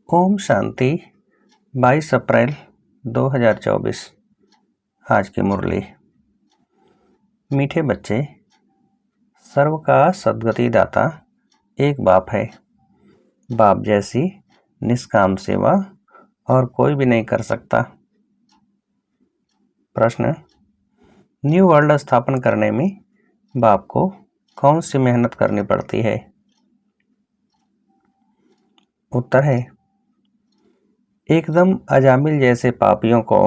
ओम शांति। 22 अप्रैल 2024। आज की मुरली। मीठे बच्चे, सर्व का सद्गति दाता एक बाप है। बाप जैसी निष्काम सेवा और कोई भी नहीं कर सकता। प्रश्न: न्यू वर्ल्ड स्थापन करने में बाप को कौन सी मेहनत करनी पड़ती है? उत्तर है, एकदम अजामिल जैसे पापियों को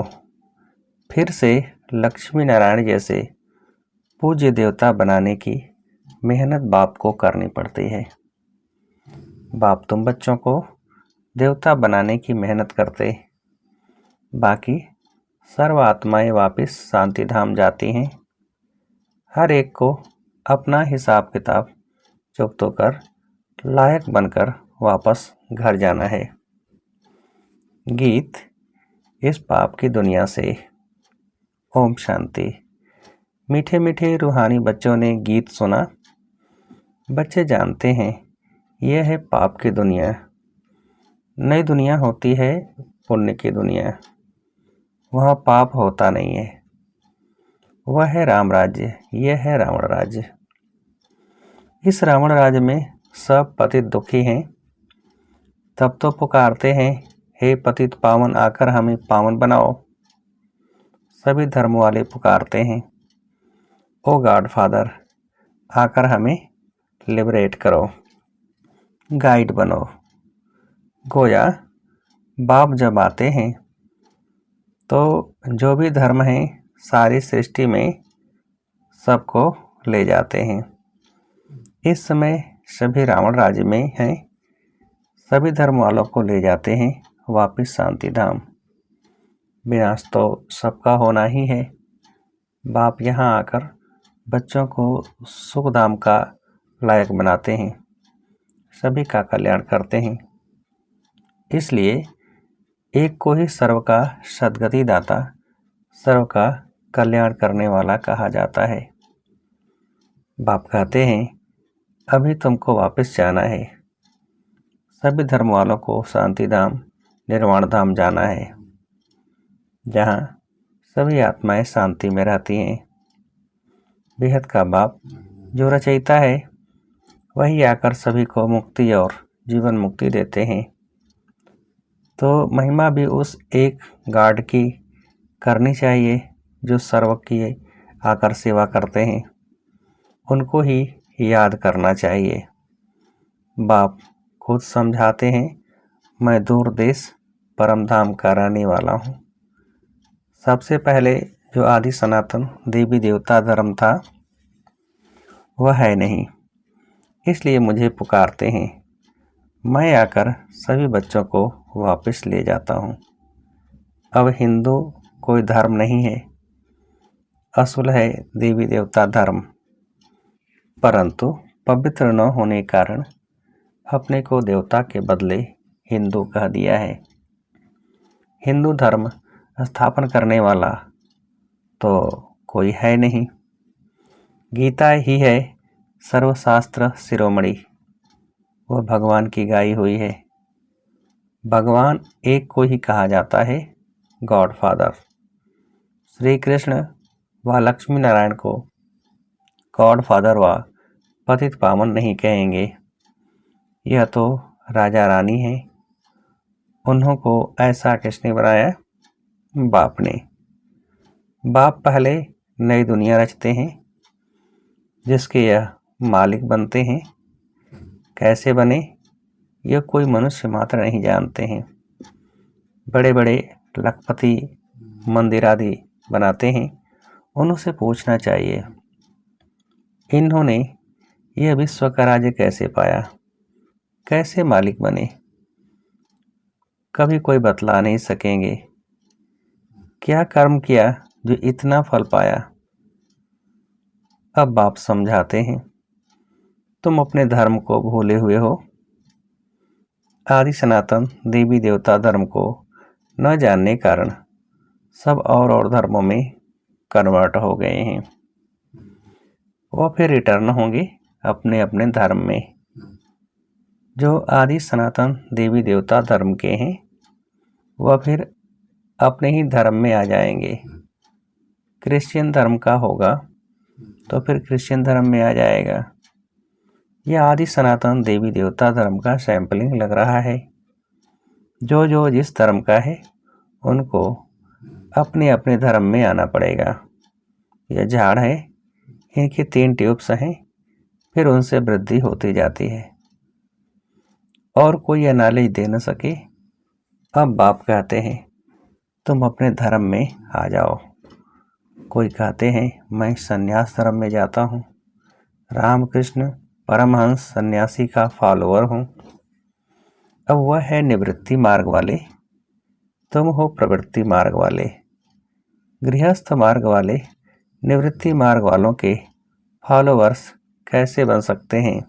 फिर से लक्ष्मी नारायण जैसे पूज्य देवता बनाने की मेहनत बाप को करनी पड़ती है। बाप तुम बच्चों को देवता बनाने की मेहनत करते, बाकी सर्व आत्माएं वापिस शांति धाम जाती हैं। हर एक को अपना हिसाब किताब चुकतो कर लायक बनकर वापस घर जाना है। गीत इस पाप की दुनिया से। ओम शांति। मीठे मीठे रूहानी बच्चों ने गीत सुना। बच्चे जानते हैं यह है पाप की दुनिया। नई दुनिया होती है पुण्य की दुनिया। वहाँ पाप होता नहीं है। वह है राम राज्य, यह है रावण राज्य। इस रावण राज्य में सब पतित दुखी हैं। तब तो पुकारते हैं, हे पतित पावन आकर हमें पावन बनाओ। सभी धर्म वाले पुकारते हैं, ओ गॉड फादर आकर हमें लिबरेट करो, गाइड बनो। गोया बाप जब आते हैं तो जो भी धर्म है सारी सृष्टि में सबको ले जाते हैं। इस समय सभी रावण राज्य में हैं। सभी धर्म वालों को ले जाते हैं वापिस शांति धाम। विनाश तो सबका होना ही है। बाप यहाँ आकर बच्चों को सुख धाम का लायक बनाते हैं, सभी का कल्याण करते हैं। इसलिए एक को ही सर्व का सद्गति दाता, सर्व का कल्याण करने वाला कहा जाता है। बाप कहते हैं, अभी तुमको वापस जाना है। सभी धर्म वालों को शांति धाम, निर्वाण धाम जाना है, जहाँ सभी आत्माएं शांति में रहती हैं। बेहद का बाप जो रचयिता है वही आकर सभी को मुक्ति और जीवन मुक्ति देते हैं। तो महिमा भी उस एक गार्ड की करनी चाहिए जो सर्व की आकर सेवा करते हैं। उनको ही याद करना चाहिए। बाप खुद समझाते हैं, मैं दूर देश परम धाम का रहने वाला हूँ। सबसे पहले जो आदि सनातन देवी देवता धर्म था वह है नहीं, इसलिए मुझे पुकारते हैं। मैं आकर सभी बच्चों को वापस ले जाता हूँ। अब हिंदू कोई धर्म नहीं है, असूल है देवी देवता धर्म, परंतु पवित्र न होने कारण अपने को देवता के बदले हिंदू कह दिया है। हिंदू धर्म स्थापन करने वाला तो कोई है नहीं। गीता ही है सर्वशास्त्र शिरोमणि, वह भगवान की गाई हुई है। भगवान एक को ही कहा जाता है, गॉड फादर। श्री कृष्ण व लक्ष्मी नारायण को गॉड फादर व पतित पावन नहीं कहेंगे। यह तो राजा रानी है। उन्हों को ऐसा किसने बनाया? बाप ने। बाप पहले नई दुनिया रचते हैं जिसके यह मालिक बनते हैं। कैसे बने यह कोई मनुष्य मात्र नहीं जानते हैं। बड़े बड़े लखपति मंदिर आदि बनाते हैं, उनसे पूछना चाहिए इन्होंने यह विश्व का राज्य कैसे पाया, कैसे मालिक बने। कभी कोई बतला नहीं सकेंगे। क्या कर्म किया जो इतना फल पाया। अब बाप समझाते हैं, तुम अपने धर्म को भूले हुए हो। आदि सनातन देवी देवता धर्म को न जानने कारण सब और धर्मों में कन्वर्ट हो गए हैं। वह फिर रिटर्न होंगे अपने अपने धर्म में। जो आदि सनातन देवी देवता धर्म के हैं वह फिर अपने ही धर्म में आ जाएंगे। क्रिश्चियन धर्म का होगा तो फिर क्रिश्चियन धर्म में आ जाएगा। यह आदि सनातन देवी देवता धर्म का सैंपलिंग लग रहा है। जो जो जिस धर्म का है उनको अपने अपने धर्म में आना पड़ेगा। यह झाड़ है, इनकी 3 ट्यूब्स हैं, फिर उनसे वृद्धि होती जाती है और कोई यह नॉलेज दे न सके। अब बाप कहते हैं तुम अपने धर्म में आ जाओ। कोई कहते हैं मैं सन्यास धर्म में जाता हूँ, रामकृष्ण परमहंस सन्यासी का फॉलोअर हूँ। अब वह है निवृत्ति मार्ग वाले, तुम हो प्रवृत्ति मार्ग वाले। गृहस्थ मार्ग वाले निवृत्ति मार्ग वालों के फॉलोअर्स कैसे बन सकते हैं?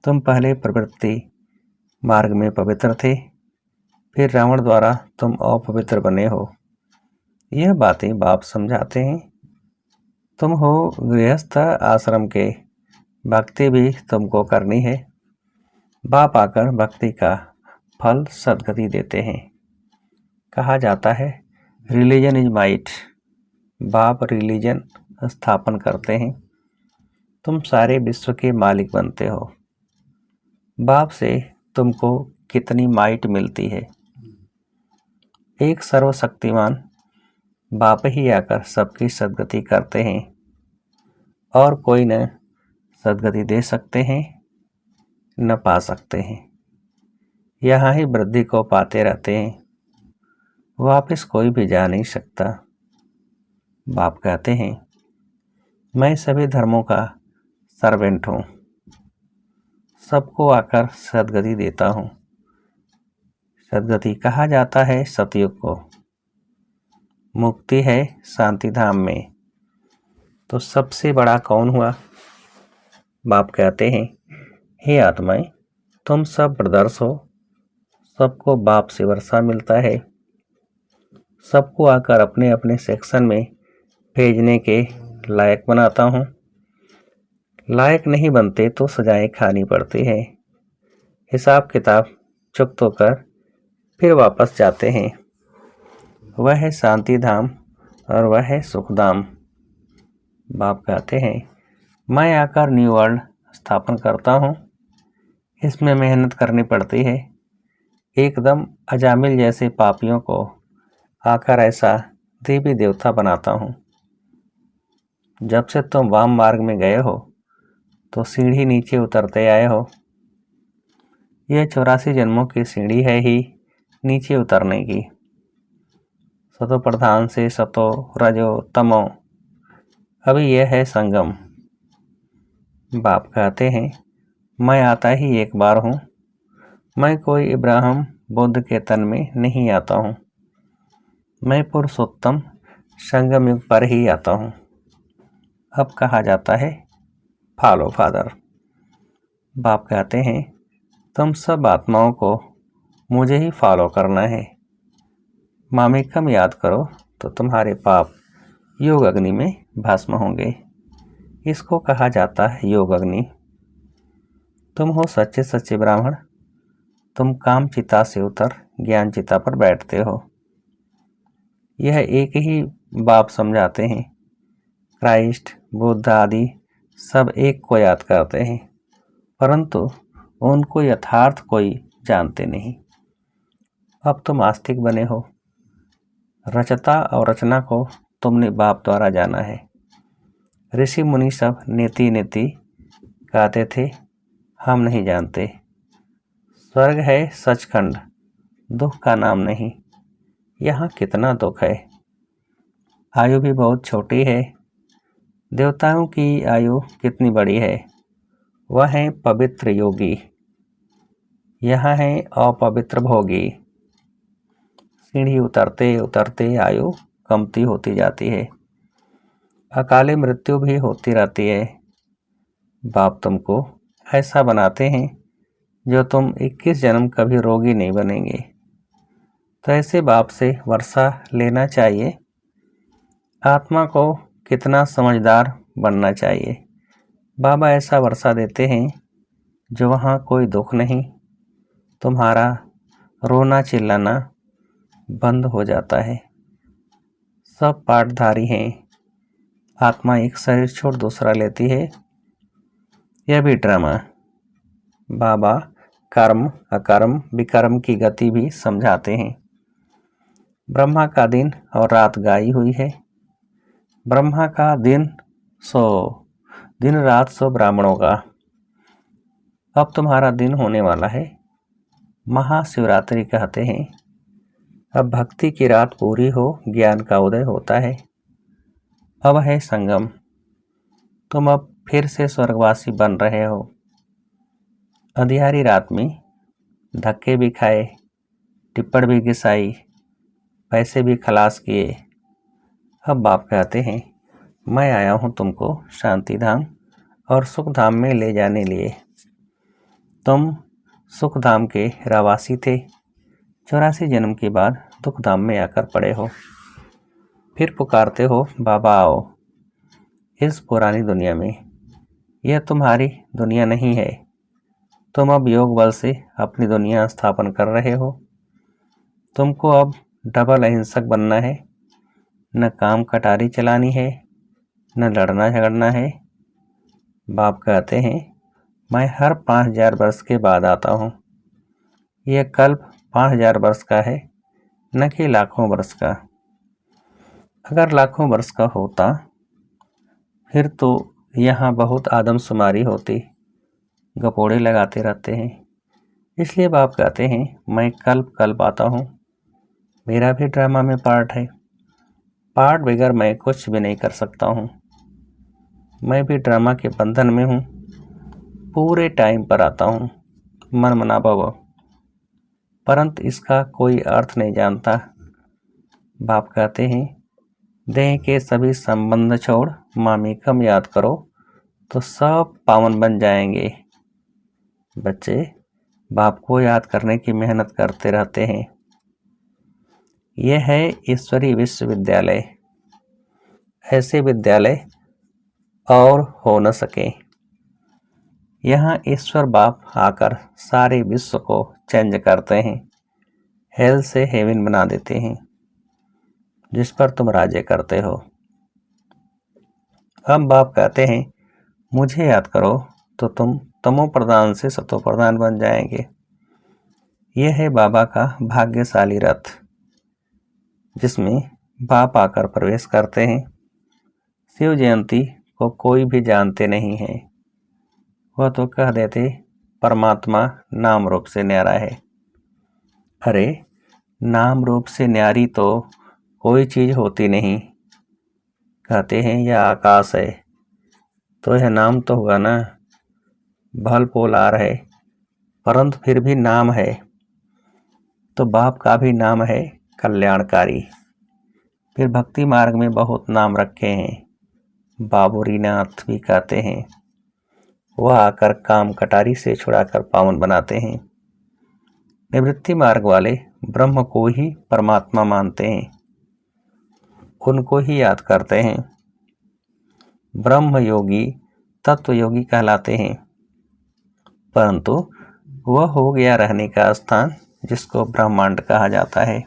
तुम पहले प्रवृत्ति मार्ग में पवित्र थे, फिर रावण द्वारा तुम अपवित्र बने हो। यह बातें बाप समझाते हैं। तुम हो गृहस्थ आश्रम के, भक्ति भी तुमको करनी है। बाप आकर भक्ति का फल सद्गति देते हैं। कहा जाता है रिलीजन इज माइट। बाप रिलीजन स्थापन करते हैं। तुम सारे विश्व के मालिक बनते हो। बाप से तुमको कितनी माइट मिलती है? एक सर्वशक्तिमान बाप ही आकर सबकी सद्गति करते हैं और कोई न सद्गति दे सकते हैं न पा सकते हैं। यहाँ ही वृद्धि को पाते रहते हैं, वापस कोई भी जा नहीं सकता। बाप कहते हैं मैं सभी धर्मों का सर्वेंट हूँ, सबको आकर सद्गति देता हूँ। सद्गति कहा जाता है सतयुग को, मुक्ति है शांति धाम में। तो सबसे बड़ा कौन हुआ? बाप कहते हैं हे आत्माएं, तुम सब ब्रदर्स हो, सबको बाप से वर्षा मिलता है। सबको आकर अपने अपने सेक्शन में भेजने के लायक बनाता हूँ। लायक नहीं बनते तो सजाएं खानी पड़ती है। हिसाब किताब चुकत होकर फिर वापस जाते हैं। वह है शांति धाम और वह है सुखधाम। बाप कहते हैं मैं आकर न्यू वर्ल्ड स्थापन करता हूँ। इसमें मेहनत करनी पड़ती है। एकदम अजामिल जैसे पापियों को आकर ऐसा देवी देवता बनाता हूँ। जब से तुम वाम मार्ग में गए हो तो सीढ़ी नीचे उतरते आए हो। यह 84 जन्मों की सीढ़ी है ही नीचे उतरने की। सतो प्रधान से सतो रजो तमो, अभी यह है संगम। बाप कहते हैं मैं आता ही एक बार हूँ। मैं कोई इब्राहिम बुद्ध के तन में नहीं आता हूँ। मैं पुरुषोत्तम संगम युग पर ही आता हूँ। अब कहा जाता है फॉलो फादर। बाप कहते हैं तुम सब आत्माओं को मुझे ही फॉलो करना है। मामेकम याद करो तो तुम्हारे पाप योग अग्नि में भस्म होंगे। इसको कहा जाता है योग अग्नि। तुम हो सच्चे सच्चे ब्राह्मण। तुम काम चिता से उतर ज्ञान चिता पर बैठते हो। यह एक ही बाप समझाते हैं। क्राइस्ट बुद्ध आदि सब एक को याद करते हैं, परंतु उनको यथार्थ कोई जानते नहीं। अब तुम आस्तिक बने हो। रचता और रचना को तुमने बाप द्वारा जाना है। ऋषि मुनि सब नेति नेति कहते थे, हम नहीं जानते। स्वर्ग है सचखंड, दुख का नाम नहीं। यहाँ कितना दुख है। आयु भी बहुत छोटी है। देवताओं की आयु कितनी बड़ी है। वह है पवित्र योगी, यहाँ है अपवित्र भोगी। सीढ़ी उतरते उतरते आयु कमती होती जाती है। अकाले मृत्यु भी होती रहती है। बाप तुमको ऐसा बनाते हैं जो तुम 21 जन्म कभी रोगी नहीं बनेंगे। तो ऐसे बाप से वर्षा लेना चाहिए। आत्मा को कितना समझदार बनना चाहिए। बाबा ऐसा वर्षा देते हैं जो वहाँ कोई दुख नहीं, तुम्हारा रोना चिल्लाना बंद हो जाता है। सब पाठधारी हैं। आत्मा एक शरीर छोड़ दूसरा लेती है। यह भी ड्रामा। बाबा कर्म अकर्म विकर्म की गति भी समझाते हैं। ब्रह्मा का दिन और रात गाई हुई है। ब्रह्मा का दिन रात सो ब्राह्मणों का। अब तुम्हारा दिन होने वाला है। महाशिवरात्रि कहते हैं। अब भक्ति की रात पूरी हो, ज्ञान का उदय होता है। अब है संगम। तुम अब फिर से स्वर्गवासी बन रहे हो। अंधियारी रात में धक्के भी खाए, टिप्पण भी घिसाई, पैसे भी खलास किए। अब बाप कहते हैं, मैं आया हूँ तुमको शांति धाम और सुख धाम में ले जाने लिए। तुम सुख धाम के रहवासी थे। 84 जन्म के बाद दुख धाम में आकर पड़े हो। फिर पुकारते हो, बाबा आओ इस पुरानी दुनिया में। यह तुम्हारी दुनिया नहीं है। तुम अब योग बल से अपनी दुनिया स्थापन कर रहे हो। तुमको अब डबल अहिंसक बनना है। न काम कटारी चलानी है, न लड़ना झगड़ना है। बाप कहते हैं, मैं हर 5000 वर्ष के बाद आता हूँ। यह कल्प 5000 वर्ष का है, न कि लाखों वर्ष का। अगर लाखों वर्ष का होता फिर तो यहाँ बहुत आदमशुमारी होती। गपोड़े लगाते रहते हैं। इसलिए बाप कहते हैं, मैं कल्प कल्प आता हूँ। मेरा भी ड्रामा में पार्ट है। पार्ट बगैर मैं कुछ भी नहीं कर सकता हूँ। मैं भी ड्रामा के बंधन में हूँ। पूरे टाइम पर आता हूँ, मन मना भव, परंतु इसका कोई अर्थ नहीं जानता। बाप कहते हैं, देह के सभी संबंध छोड़ मामेकम याद करो तो सब पावन बन जाएंगे। बच्चे बाप को याद करने की मेहनत करते रहते हैं। यह है ईश्वरी विश्वविद्यालय। ऐसे विद्यालय और हो न सके। यहाँ ईश्वर बाप आकर सारे विश्व को चेंज करते हैं। हेल से हेवन बना देते हैं, जिस पर तुम राज्य करते हो। अब बाप कहते हैं, मुझे याद करो तो तुम तमो प्रधान से सतो प्रधान बन जाएंगे। यह है बाबा का भाग्यशाली रथ, जिसमें बाप आकर प्रवेश करते हैं। शिव जयंती को कोई भी जानते नहीं है। वह तो कह देते परमात्मा नाम रूप से न्यारा है। अरे नाम रूप से न्यारी तो कोई चीज होती नहीं। कहते हैं यह आकाश है, तो यह नाम तो होगा ना। भल पोलार है, परंतु फिर भी नाम है। तो बाप का भी नाम है कल्याणकारी। फिर भक्ति मार्ग में बहुत नाम रखे हैं। बाबुरीनाथ भी कहते हैं। वह आकर काम कटारी से छुड़ाकर पावन बनाते हैं। निवृत्ति मार्ग वाले ब्रह्म को ही परमात्मा मानते हैं, उनको ही याद करते हैं। ब्रह्म योगी तत्व योगी कहलाते हैं, परंतु वह हो गया रहने का स्थान जिसको ब्रह्मांड कहा जाता है।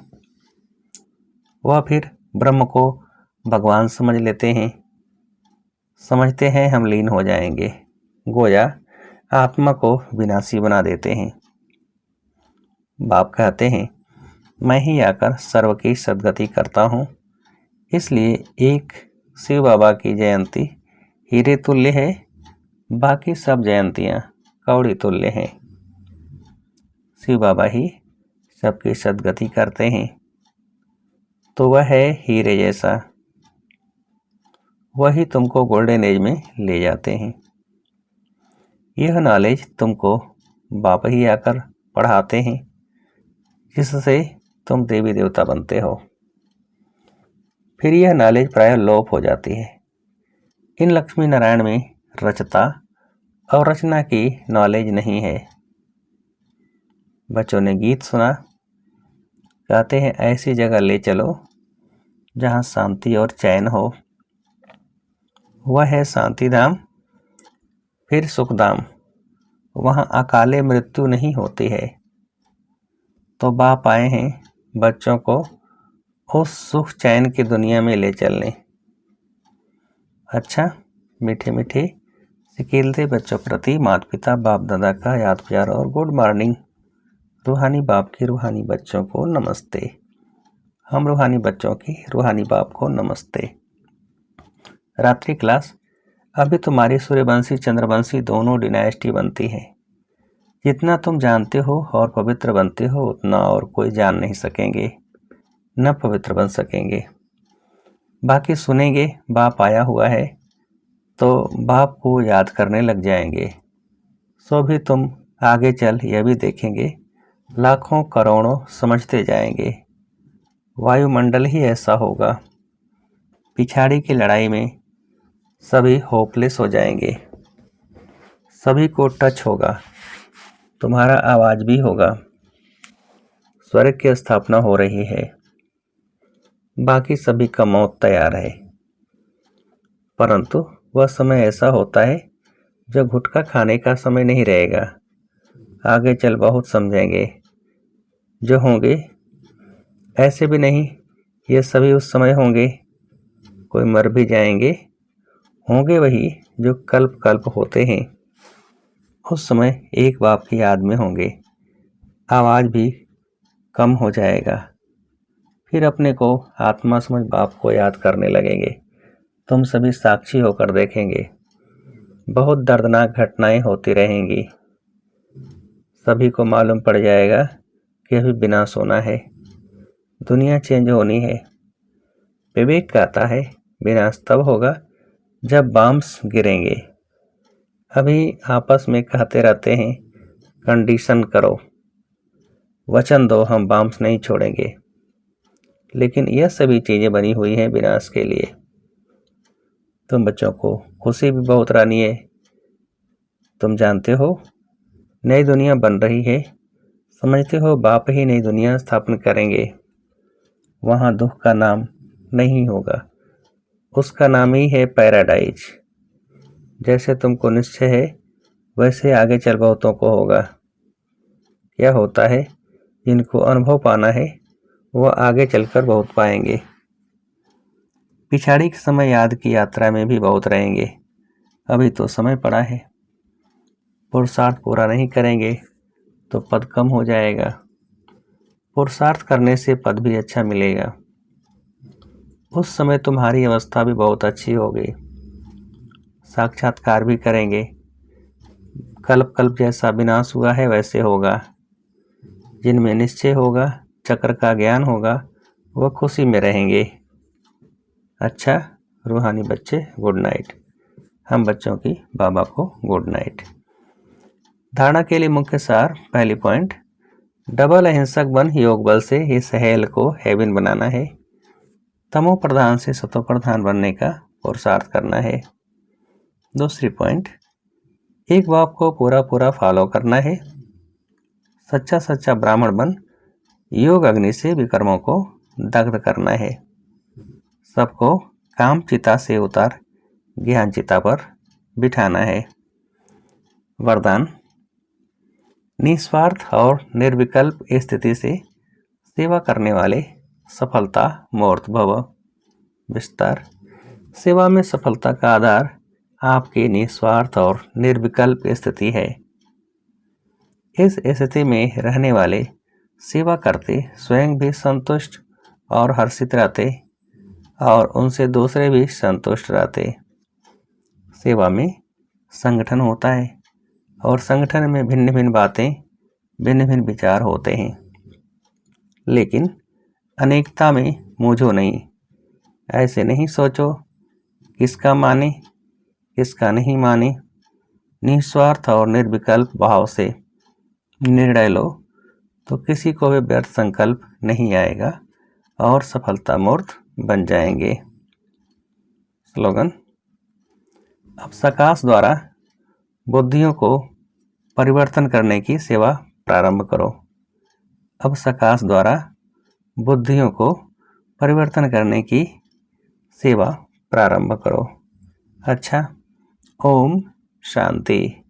वह फिर ब्रह्म को भगवान समझ लेते हैं। समझते हैं हम लीन हो जाएंगे, गोया आत्मा को विनाशी बना देते हैं। बाप कहते हैं, मैं ही आकर सर्व की सद्गति करता हूँ। इसलिए एक शिव बाबा की जयंती हीरे तुल्य है, बाकी सब जयंतियाँ कौड़ी तुल्य हैं। शिव बाबा ही सबकी सद्गति करते हैं, तो वह है हीरे जैसा। वही तुमको गोल्डन एज में ले जाते हैं। यह नॉलेज तुमको बाबा ही आकर पढ़ाते हैं, जिससे तुम देवी देवता बनते हो। फिर यह नॉलेज प्राय लोप हो जाती है। इन लक्ष्मी नारायण में रचता और रचना की नॉलेज नहीं है। बच्चों ने गीत सुना, कहते हैं ऐसी जगह ले चलो जहाँ शांति और चैन हो। वह है शांति धाम, फिर सुख धाम। वहाँ अकाले मृत्यु नहीं होती है। तो बाप आए हैं बच्चों को उस सुख चैन की दुनिया में ले चलने। अच्छा, मीठे मीठे सिकीलते बच्चों प्रति माता पिता बाप दादा का याद प्यार और गुड मॉर्निंग। रूहानी बाप की रूहानी बच्चों को नमस्ते। हम रूहानी बच्चों की रूहानी बाप को नमस्ते। रात्रि क्लास। अभी तुम्हारी सूर्यवंशी चंद्रवंशी दोनों डिनाइस्टी बनती है। जितना तुम जानते हो और पवित्र बनते हो उतना और कोई जान नहीं सकेंगे, न पवित्र बन सकेंगे। बाकी सुनेंगे बाप आया हुआ है तो बाप को याद करने लग जाएंगे। सो भी तुम आगे चल यह भी देखेंगे, लाखों करोड़ों समझते जाएंगे। वायुमंडल ही ऐसा होगा। पिछाड़ी की लड़ाई में सभी होपलेस हो जाएंगे। सभी को टच होगा, तुम्हारा आवाज भी होगा। स्वर्ग की स्थापना हो रही है। बाकी सभी का मौत तैयार है। परंतु वह समय ऐसा होता है जो गुटखा खाने का समय नहीं रहेगा। आगे चल बहुत समझेंगे। जो होंगे ऐसे भी नहीं, ये सभी उस समय होंगे। कोई मर भी जाएंगे, होंगे वही जो कल्प कल्प होते हैं। उस समय एक बाप की याद में होंगे। आवाज भी कम हो जाएगा। फिर अपने को आत्मा समझ बाप को याद करने लगेंगे। तुम सभी साक्षी होकर देखेंगे। बहुत दर्दनाक घटनाएं होती रहेंगी। सभी को मालूम पड़ जाएगा कि अभी विनाश होना है, दुनिया चेंज होनी है। विवेक कहता है विनाश तब होगा जब बॉम्ब्स गिरेंगे। अभी आपस में कहते रहते हैं कंडीशन करो, वचन दो हम बॉम्ब्स नहीं छोड़ेंगे। लेकिन यह सभी चीज़ें बनी हुई हैं विनाश के लिए। तुम बच्चों को खुशी भी बहुत रानी है। तुम जानते हो नई दुनिया बन रही है। समझते हो बाप ही नई दुनिया स्थापन करेंगे। वहाँ दुख का नाम नहीं होगा, उसका नाम ही है पैराडाइज। जैसे तुमको निश्चय है वैसे आगे चल बहुतों को होगा। क्या होता है जिनको अनुभव पाना है वह आगे चलकर बहुत पाएंगे। पिछाड़ी के समय याद की यात्रा में भी बहुत रहेंगे। अभी तो समय पड़ा है। पुरुषार्थ पूरा नहीं करेंगे तो पद कम हो जाएगा। पुरुषार्थ करने से पद भी अच्छा मिलेगा। उस समय तुम्हारी अवस्था भी बहुत अच्छी होगी। साक्षात्कार भी करेंगे। कल्प कल्प जैसा विनाश हुआ है वैसे होगा। जिनमें निश्चय होगा, चक्र का ज्ञान होगा, वह खुशी में रहेंगे। अच्छा रूहानी बच्चे गुड नाइट। हम बच्चों की बाबा को गुड नाइट। धारणा के लिए मुख्य सार। पहली पॉइंट, डबल अहिंसक बन योग बल से इस हेल को हेवन बनाना है। तमो प्रधान से सतो प्रधान बनने का पुरुषार्थ करना है। दूसरी पॉइंट, एक बाप को पूरा पूरा फॉलो करना है। सच्चा सच्चा ब्राह्मण बन योग अग्नि से विकर्मों को दग्ध करना है। सबको काम चिता से उतार ज्ञान चिता पर बिठाना है। वरदान, निस्वार्थ और निर्विकल्प स्थिति से सेवा करने वाले सफलता मूर्त भव। विस्तार, सेवा में सफलता का आधार आपकी निस्वार्थ और निर्विकल्प स्थिति है। इस स्थिति में रहने वाले सेवा करते स्वयं भी संतुष्ट और हर्षित रहते और उनसे दूसरे भी संतुष्ट रहते। सेवा में संगठन होता है और संगठन में भिन्न भिन्न बातें, भिन्न भिन्न विचार होते हैं। लेकिन अनेकता में मूझो नहीं। ऐसे नहीं सोचो किसका माने किसका नहीं माने। निस्वार्थ और निर्विकल्प भाव से निर्णय लो तो किसी को भी व्यर्थ संकल्प नहीं आएगा और सफलता मूर्त बन जाएंगे। स्लोगन, अब सकाश द्वारा बुद्धियों को परिवर्तन करने की सेवा प्रारंभ करो। अब सकाश द्वारा बुद्धियों को परिवर्तन करने की सेवा प्रारंभ करो। अच्छा, ओम शांति।